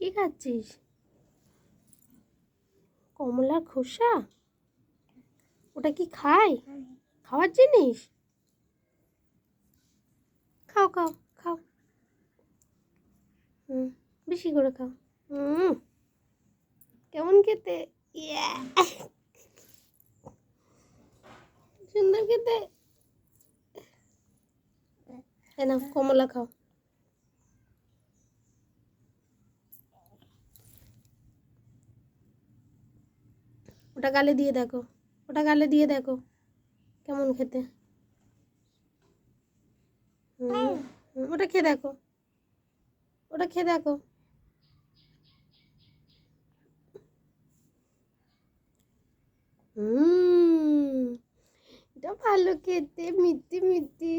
কি খাচ্ছিস? কমলার খোসা? ওটা কি খায়? খাওয়ার জিনিস? খাও খাও খাও। হুম, বেশি করে খাও। হুম, কেমন খেতে? ইয়া, সুন্দর খেতে। এ নাও কমলা খাও। ওটা গালে দিয়ে দেখো, ওটা গালে দিয়ে দেখো কেমন খেতে। হুম, ওটা খেয়ে দেখো, ওটা খেয়ে দেখো। হুম, এটা ভালো খেতে, মিষ্টি মিষ্টি।